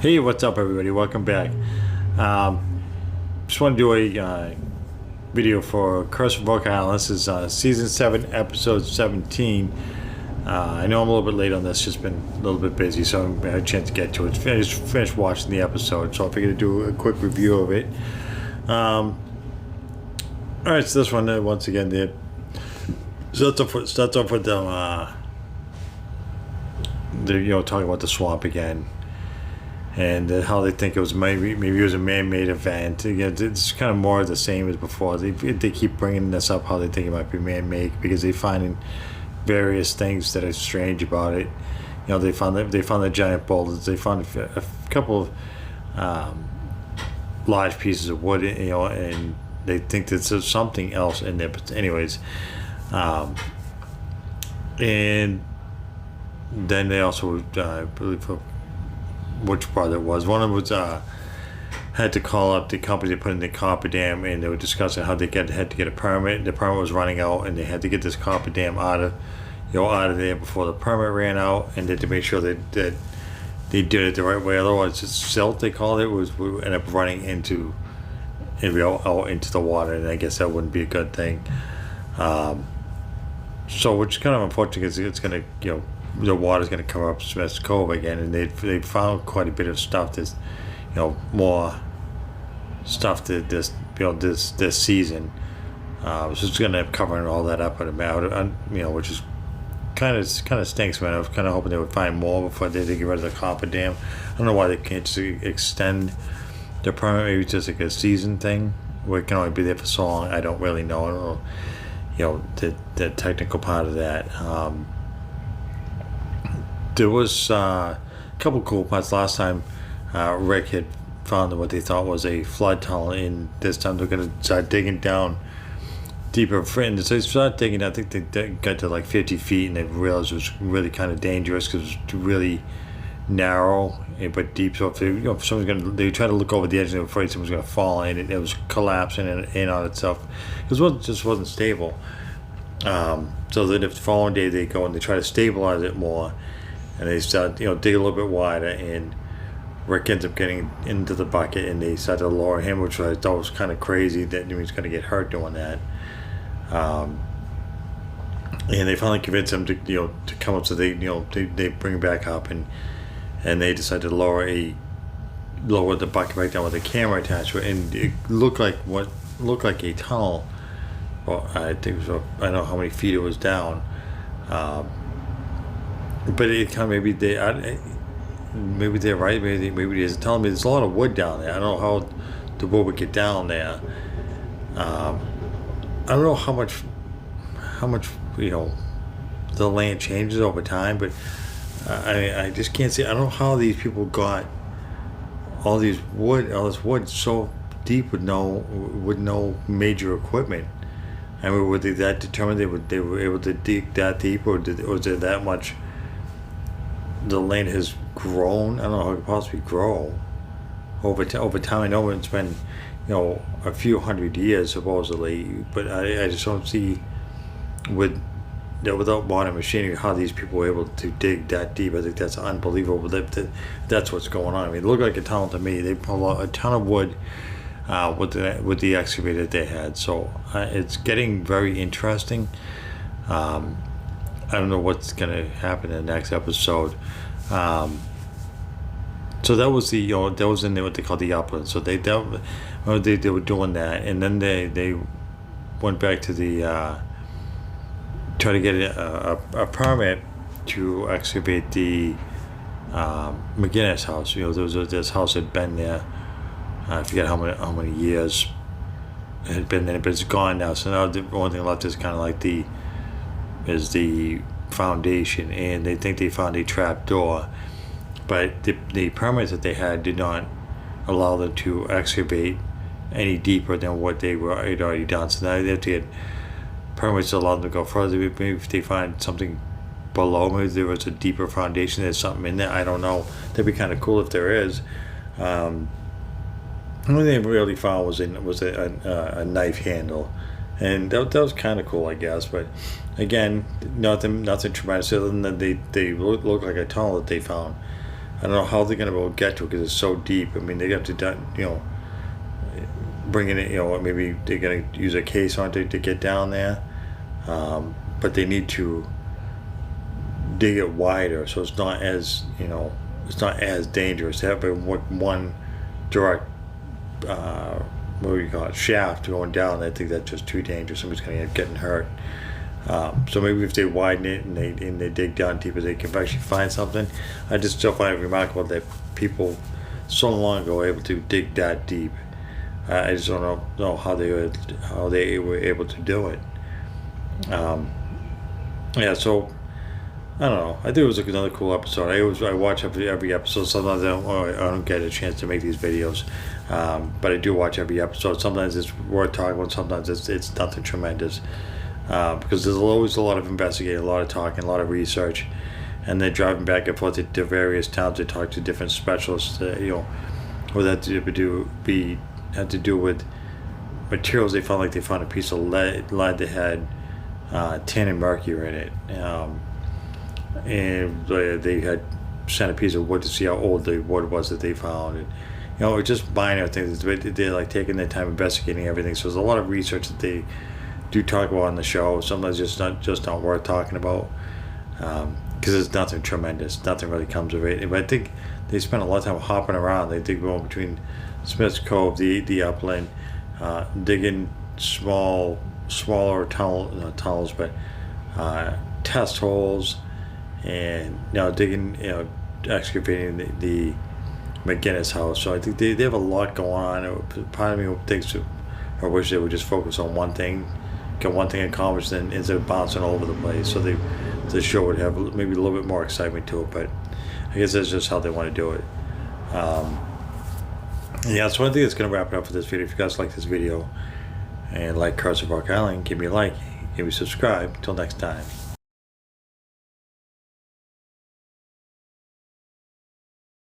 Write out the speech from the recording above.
Hey, what's up, everybody? Welcome back. Just want to do a video for Curse of Oak Island. This is season 7, episode 17. I know I'm a little bit late on this, just been a little bit busy, so I haven't had a chance to get to it. I just finished watching the episode, so I figured to do a quick review of it. Alright, so this one, once again, starts off with talking about the swamp again. And how they think it was maybe it was a man-made event. Again, it's kind of more of the same as before. They keep bringing this up, how they think it might be man-made, because they find various things that are strange about it. They found the giant boulders. They found a couple of large pieces of wood. And they think that there's something else in there. But anyways, and then they also believe. Which part it was. One of them was had to call up the company to put in the copper dam, and they were discussing how they had to get a permit. The permit was running out, and they had to get this copper dam out of there before the permit ran out, and then to make sure that they did it the right way. Otherwise, it's silt they called it. We end up running out into the water, and I guess that wouldn't be a good thing. So, which is kind of unfortunate because it's going to the water's going to cover up Smith's Cove again, and they found quite a bit of stuff. This, more stuff that this season. So it's going to end up covering all that up which is kind of stinks, man. I was kind of hoping they would find more before they get rid of the copper dam. I don't know why they can't just extend the permit. Maybe it's just like a season thing where it can only be there for so long. I don't really know. I don't know, the technical part of that. There was a couple cool parts. Last time, Rick had found what they thought was a flood tunnel, and this time they're going to start digging down deeper. And so they started digging. I think they got to like 50 feet, and they realized it was really kind of dangerous because it was really narrow but deep. So if they tried to look over the edge, and they were afraid someone was going to fall in, and it was collapsing in on itself. It just wasn't stable. So then, if the following day they go and they try to stabilize it more. And they start, dig a little bit wider, and Rick ends up getting into the bucket, and they start to lower him, which I thought was kind of crazy that he was going to get hurt doing that. And they finally convince him to come up, so they bring him back up, and they decide to lower the bucket back down with a camera attached to it, and it looked like a tunnel. Well, I think it was I don't know how many feet it was down. But it kind of maybe they're right. Maybe they're telling me there's a lot of wood down there. I don't know how the wood would get down there. I don't know how much the land changes over time, but I just can't see. I don't know how these people got all this wood so deep with no major equipment. I mean, were they that determined they were able to dig that deep, or was there that much? The land has grown. I don't know how it could possibly grow over time. I know it's been, a few hundred years supposedly, but I just don't see without modern machinery how these people were able to dig that deep. I think that's unbelievable. That's what's going on. I mean, it looked like a tunnel to me. They pulled out a ton of wood with the excavator that they had. So it's getting very interesting. I don't know what's going to happen in the next episode. So that was that was in there what they call the upland. So they were doing that, and then they went back to the try to get a permit to excavate the McGinnis house. This house had been there. I forget how many years it had been there, but it's gone now. So now the only thing left is kind of like the foundation, and they think they found a trap door, but the permits that they had did not allow them to excavate any deeper than what they had already done. So now they have to get permits to allow them to go further. Maybe if they find something below, maybe there was a deeper foundation, there's something in there, I don't know. That'd be kind of cool if there is. The only thing they really found was a knife handle, and that was kind of cool, I guess. But again, nothing tremendous other than that they look like a tunnel that they found. I don't know how they're going to be able to get to it because it's so deep. I mean, they have to, bring it, maybe they're going to use a case on it to get down there. But they need to dig it wider so it's not as, it's not as dangerous. To have one direct, what do you call it, shaft going down, I think that's just too dangerous. Somebody's going to end up getting hurt. So maybe if they widen it and they dig down deeper, they can actually find something. I just still find it remarkable that people so long ago were able to dig that deep. I just don't know how they were able to do it. So I don't know. I think it was another cool episode. I watch every episode. Sometimes I don't get a chance to make these videos, but I do watch every episode. Sometimes it's worth talking about. Sometimes it's nothing tremendous, because there's always a lot of investigating, a lot of talking, a lot of research, and then driving back and forth to various towns to talk to different specialists. Whether that had to do with materials they found. Like they found a piece of lead that had tin and mercury in it. And they had sent a piece of wood to see how old the wood was that they found, and just minor things. They're like taking their time investigating everything. So there's a lot of research that they do talk about on the show. Sometimes just not worth talking about, because it's nothing tremendous. Nothing really comes of it. But I think they spend a lot of time hopping around. They dig going between Smith's Cove, the upland, digging smaller tunnels, but test holes. And digging, excavating the McGinnis house. So I think they have a lot going on. Part of me thinks, or wish they would just focus on one thing, get one thing accomplished, and instead of bouncing all over the place. So the show would have maybe a little bit more excitement to it. But I guess that's just how they want to do it. So I think that's going to wrap it up for this video. If you guys like this video and like Curse of Rock Island, give me a like, give me a subscribe. Until next time.